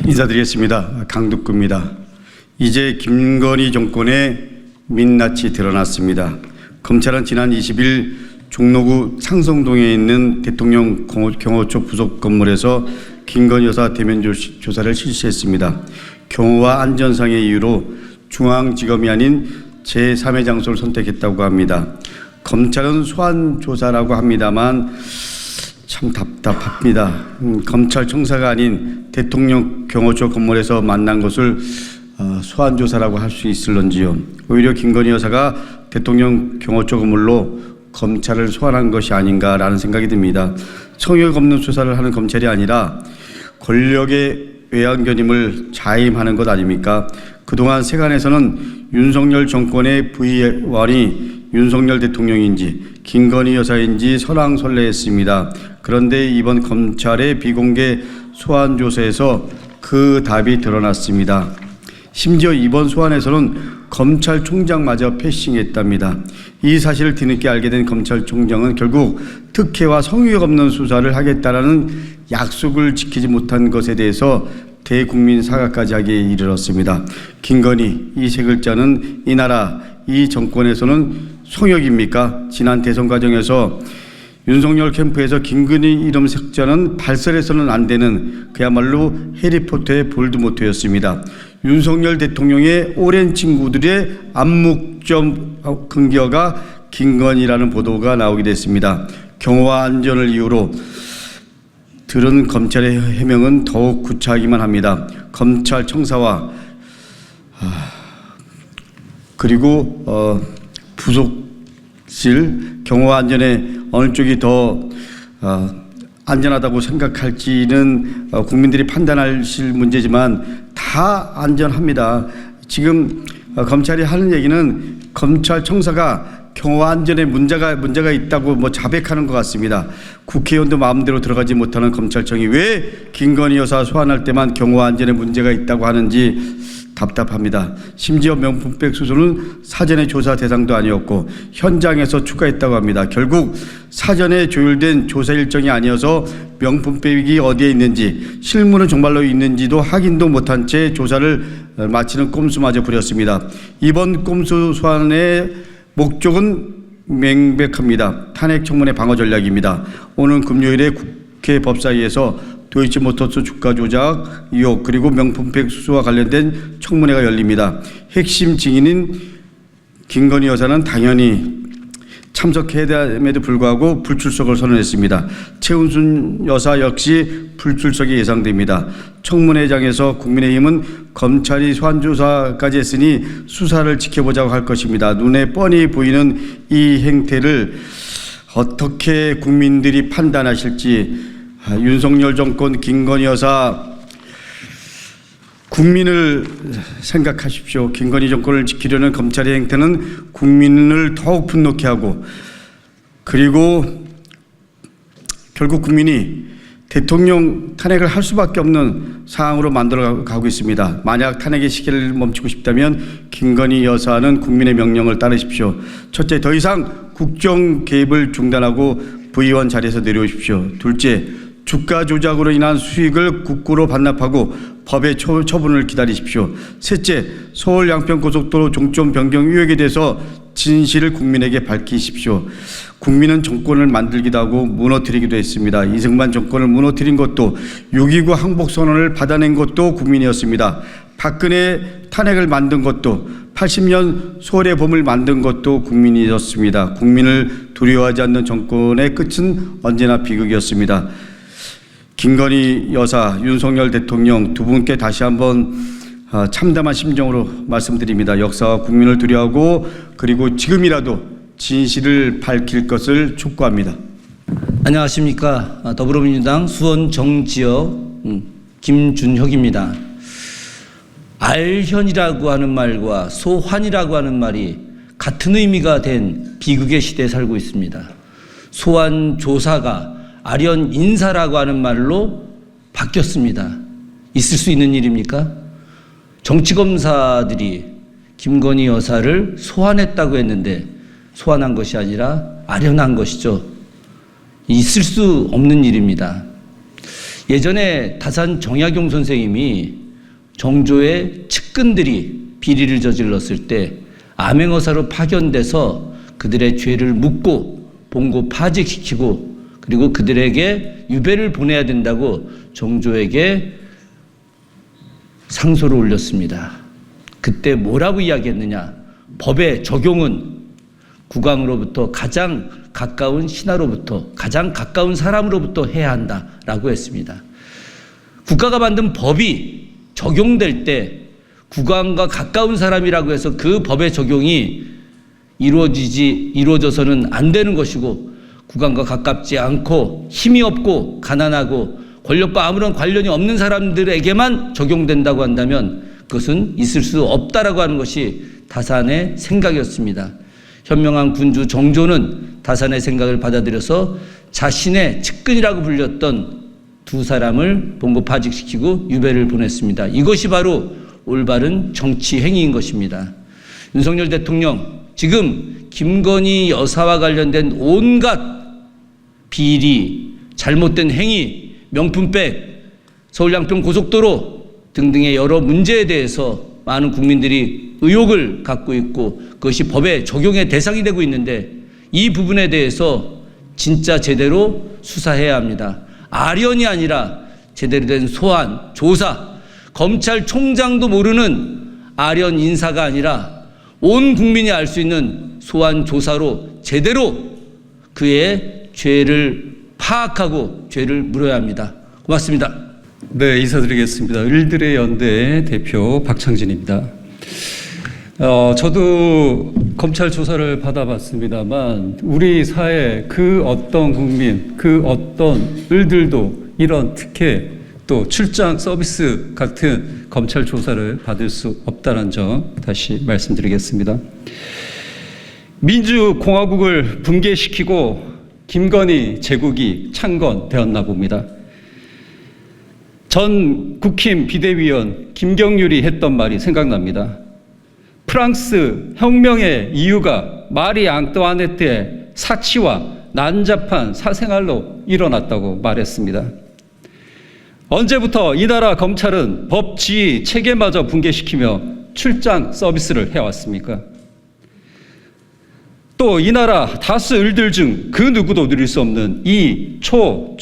인사드리겠습니다. 강덕구입니다. 이제 김건희 정권의 민낯이 드러났습니다. 검찰은 지난 20일 종로구 상성동에 있는 대통령 경호처 부속 건물에서 김건희 여사 대면 조사를 실시했습니다. 경호와 안전상의 이유로 중앙지검이 아닌 제3의 장소를 선택했다고 합니다. 검찰은 소환 조사라고 합니다만 참 답답합니다. 검찰청사가 아닌 대통령 경호처 건물에서 만난 것을 소환 조사라고 할 수 있을런지요. 오히려 김건희 여사가 대통령 경호처 건물로 검찰을 소환한 것이 아닌가라는 생각이 듭니다. 성역 없는 수사를 하는 검찰이 아니라 권력의 외환견임을 자임하는 것 아닙니까? 그동안 세간에서는 윤석열 정권의 부의원이 윤석열 대통령인지 김건희 여사인지 설왕설래했습니다. 그런데 이번 검찰의 비공개 소환 조사에서 그 답이 드러났습니다. 심지어 이번 소환에서는 검찰총장마저 패싱했답니다. 이 사실을 뒤늦게 알게 된 검찰총장은 결국 특혜와 성의가 없는 수사를 하겠다라는 약속을 지키지 못한 것에 대해서 대국민 사과까지 하기에 이르렀습니다. 김건희 이 세 글자는 이 나라 이 정권에서는 성역입니까? 지난 대선 과정에서 윤석열 캠프에서 김건희 이름 색자는 발설해서는 안 되는 그야말로 해리포터의 볼드모트였습니다. 윤석열 대통령의 오랜 친구들의 암묵점 근거가 김건희라는 보도가 나오게 됐습니다. 경호와 안전을 이유로 들은 검찰의 해명은 더욱 구차하기만 합니다. 검찰청사와 그리고 부속실 경호와 안전에 어느 쪽이 더 안전하다고 생각할지는 국민들이 판단하실 문제지만 다 안전합니다. 지금 검찰이 하는 얘기는 검찰청사가 경호와 안전에 문제가 있다고 자백하는 것 같습니다. 국회의원도 마음대로 들어가지 못하는 검찰청이 왜 김건희 여사 소환할 때만 경호와 안전에 문제가 있다고 하는지 답답합니다. 심지어 명품백 수수는 사전에 조사 대상도 아니었고 현장에서 추가했다고 합니다. 결국 사전에 조율된 조사 일정이 아니어서 명품백이 어디에 있는지 실물은 정말로 있는지도 확인도 못한 채 조사를 마치는 꼼수마저 부렸습니다. 이번 꼼수 소환의 목적은 명백합니다. 탄핵 청문회 방어 전략입니다. 오늘 금요일에 국회 법사위에서 도이치모터스 주가 조작 의혹 그리고 명품백 수수와 관련된 청문회가 열립니다. 핵심 증인인 김건희 여사는 당연히 참석해야 됨에도 불구하고 불출석을 선언했습니다. 최은순 여사 역시 불출석이 예상됩니다. 청문회장에서 국민의힘은 검찰이 소환조사까지 했으니 수사를 지켜보자고 할 것입니다. 눈에 뻔히 보이는 이 행태를 어떻게 국민들이 판단하실지 윤석열 정권 김건희 여사 국민을 생각하십시오. 김건희 정권을 지키려는 검찰의 행태는 국민을 더욱 분노케 하고 그리고 결국 국민이 대통령 탄핵을 할 수밖에 없는 상황으로 만들어 가고 있습니다. 만약 탄핵의 시기를 멈추고 싶다면 김건희 여사는 국민의 명령을 따르십시오. 첫째, 더 이상 국정 개입을 중단하고 부의원 자리에서 내려오십시오. 둘째, 주가 조작으로 인한 수익을 국고로 반납하고 법의 처분을 기다리십시오. 셋째, 서울 양평고속도로 종점 변경 의혹에 대해서 진실을 국민에게 밝히십시오. 국민은 정권을 만들기도 하고 무너뜨리기도 했습니다. 이승만 정권을 무너뜨린 것도 6.29 항복선언을 받아낸 것도 국민이었습니다. 박근혜 탄핵을 만든 것도 80년 소월의 봄을 만든 것도 국민이었습니다. 국민을 두려워하지 않는 정권의 끝은 언제나 비극이었습니다. 김건희 여사, 윤석열 대통령 두 분께 다시 한번 참담한 심정으로 말씀드립니다. 역사와 국민을 두려워하고 그리고 지금이라도 진실을 밝힐 것을 촉구합니다. 안녕하십니까. 더불어민주당 수원 정지역 김준혁입니다. 알현이라고 하는 말과 소환이라고 하는 말이 같은 의미가 된 비극의 시대에 살고 있습니다. 소환 조사가 아련 인사라고 하는 말로 바뀌었습니다. 있을 수 있는 일입니까? 정치검사들이 김건희 여사를 소환했다고 했는데 소환한 것이 아니라 아련한 것이죠. 있을 수 없는 일입니다. 예전에 다산 정약용 선생님이 정조의 측근들이 비리를 저질렀을 때 암행어사로 파견돼서 그들의 죄를 묻고 봉고 파직시키고 그리고 그들에게 유배를 보내야 된다고 정조에게 상소를 올렸습니다. 그때 뭐라고 이야기했느냐? 법의 적용은 국왕으로부터 가장 가까운 신하로부터 가장 가까운 사람으로부터 해야 한다라고 했습니다. 국가가 만든 법이 적용될 때 국왕과 가까운 사람이라고 해서 그 법의 적용이 이루어져서는 안 되는 것이고 국왕과 가깝지 않고 힘이 없고 가난하고 권력과 아무런 관련이 없는 사람들에게만 적용된다고 한다면 그것은 있을 수 없다라고 하는 것이 다산의 생각이었습니다. 현명한 군주 정조는 다산의 생각을 받아들여서 자신의 측근이라고 불렸던 두 사람을 봉고 파직시키고 유배를 보냈습니다. 이것이 바로 올바른 정치 행위인 것입니다. 윤석열 대통령, 지금 김건희 여사와 관련된 온갖 비리, 잘못된 행위, 명품백, 서울 양평 고속도로 등등의 여러 문제에 대해서 많은 국민들이 의혹을 갖고 있고 그것이 법의 적용의 대상이 되고 있는데 이 부분에 대해서 진짜 제대로 수사해야 합니다. 아련이 아니라 제대로 된 소환, 조사, 검찰총장도 모르는 아련 인사가 아니라 온 국민이 알 수 있는 소환 조사로 제대로 그의 죄를 파악하고 죄를 물어야 합니다. 고맙습니다. 네, 인사드리겠습니다. 을들의 연대 대표 박창진입니다. 저도 검찰 조사를 받아봤습니다만 우리 사회 그 어떤 국민, 그 어떤 을들도 이런 특혜 또 출장 서비스 같은 검찰 조사를 받을 수 없다는 점 다시 말씀드리겠습니다. 민주공화국을 붕괴시키고 김건희 제국이 창건되었나 봅니다. 전 국힘 비대위원 김경률이 했던 말이 생각납니다. 프랑스 혁명의 이유가 마리 앙뚜아네트의 사치와 난잡한 사생활로 일어났다고 말했습니다. 언제부터 이 나라 검찰은 법 지휘 체계마저 붕괴시키며 출장 서비스를 해왔습니까? 또 이 나라 다수 을들 중 그 누구도 누릴 수 없는 이 초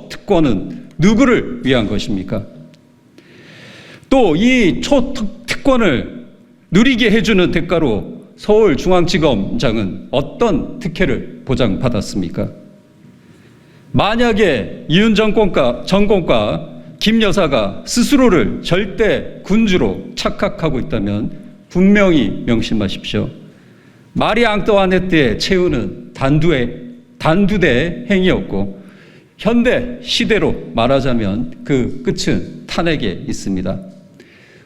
특권은 누구를 위한 것입니까? 또 이 초특권을 누리게 해주는 대가로 서울중앙지검장은 어떤 특혜를 보장받았습니까? 만약에 이윤 정권과 김 여사가 스스로를 절대 군주로 착각하고 있다면 분명히 명심하십시오. 마리 앙뚜아네트의 최후는 단두대 행위였고 현대 시대로 말하자면 그 끝은 탄핵에 있습니다.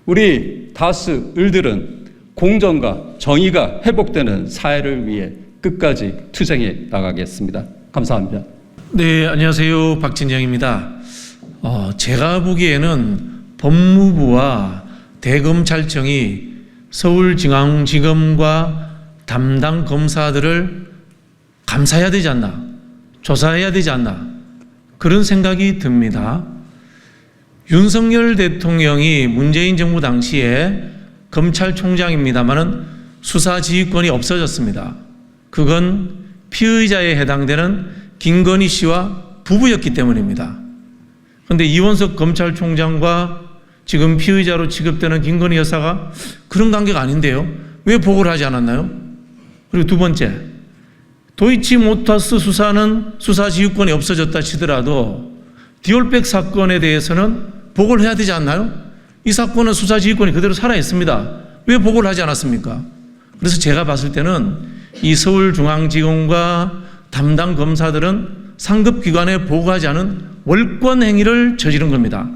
우리 다수 을들은 공정과 정의가 회복되는 사회를 위해 끝까지 투쟁해 나가겠습니다. 감사합니다. 네, 안녕하세요. 박진영입니다. 제가 보기에는 법무부와 대검찰청이 서울중앙지검과 담당 검사들을 감사해야 되지 않나, 조사해야 되지 않나, 그런 생각이 듭니다. 윤석열 대통령이 문재인 정부 당시에 검찰총장입니다마는 수사지휘권이 없어졌습니다. 그건 피의자에 해당되는 김건희 씨와 부부였기 때문입니다. 그런데 이원석 검찰총장과 지금 피의자로 취급되는 김건희 여사가 그런 관계가 아닌데요. 왜 보고를 하지 않았나요? 그리고 두 번째, 도이치모터스 수사는 수사지휘권이 없어졌다 치더라도 디올백 사건에 대해서는 보고를 해야 되지 않나요? 이 사건은 수사지휘권이 그대로 살아있습니다. 왜 보고를 하지 않았습니까? 그래서 제가 봤을 때는 이 서울중앙지검과 담당 검사들은 상급기관에 보고하지 않은 월권 행위를 저지른 겁니다.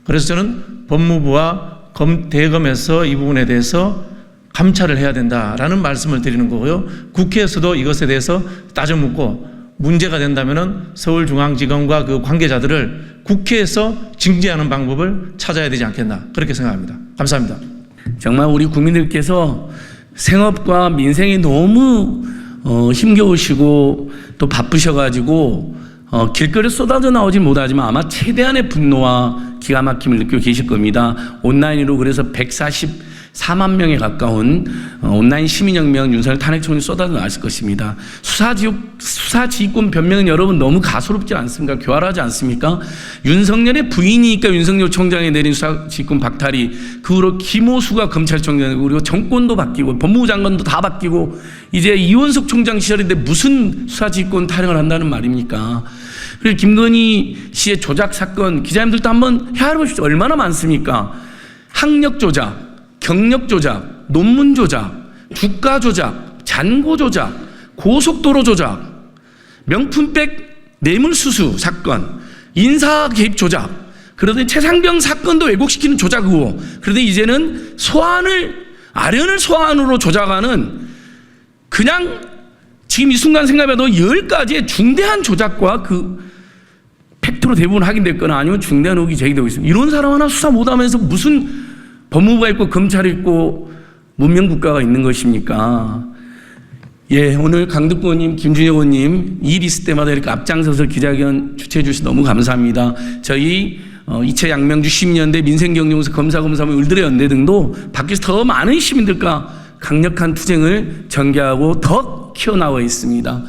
그래서 저는 법무부와 대검에서 이 부분에 대해서 감찰을 해야 된다라는 말씀을 드리는 거고요. 국회에서도 이것에 대해서 따져 묻고 문제가 된다면은 서울중앙지검과 그 관계자들을 국회에서 징계하는 방법을 찾아야 되지 않겠나, 그렇게 생각합니다. 감사합니다. 정말 우리 국민들께서 생업과 민생이 너무 힘겨우시고 또 바쁘셔가지고 길거리에 쏟아져 나오진 못하지만 아마 최대한의 분노와 기가 막힘을 느끼고 계실 겁니다. 온라인으로 그래서 144만 명에 가까운 온라인 시민혁명 윤석열 탄핵청이 쏟아져 나왔을 것입니다. 수사지휘권 변명은 여러분 너무 가소롭지 않습니까? 교활하지 않습니까? 윤석열의 부인이니까 윤석열 총장이 내린 수사지휘권 박탈이 그 후로 김호수가 검찰총장 그리고 정권도 바뀌고 법무부 장관도 다 바뀌고 이제 이원석 총장 시절인데 무슨 수사지휘권 타령을 한다는 말입니까? 그리고 김건희 씨의 조작 사건 기자님들도 한번 헤아려보십시오. 얼마나 많습니까? 학력 조작, 경력 조작, 논문 조작, 주가 조작, 잔고 조작, 고속도로 조작, 명품백 뇌물수수 사건, 인사 개입 조작, 그러더니 최상병 사건도 왜곡시키는 조작 의혹, 그러더니 이제는 아련을 소환으로 조작하는 그냥 지금 이 순간 생각해도 10가지의 중대한 조작과 그 팩트로 대부분 확인됐거나 아니면 중대한 의혹이 제기되고 있습니다. 이런 사람 하나 수사 못하면서 무슨 법무부가 있고 검찰이 있고 문명국가가 있는 것입니까? 예, 오늘 강덕구 의원님, 김준혁 의원님 일 있을 때마다 이렇게 앞장서서 기자회견 주최해 주셔서 너무 감사합니다. 저희 이채 양명주 시민연대 민생경제공사 검사모 을들의 연대 등도 밖에서 더 많은 시민들과 강력한 투쟁을 전개하고 더 키워나와 있습니다.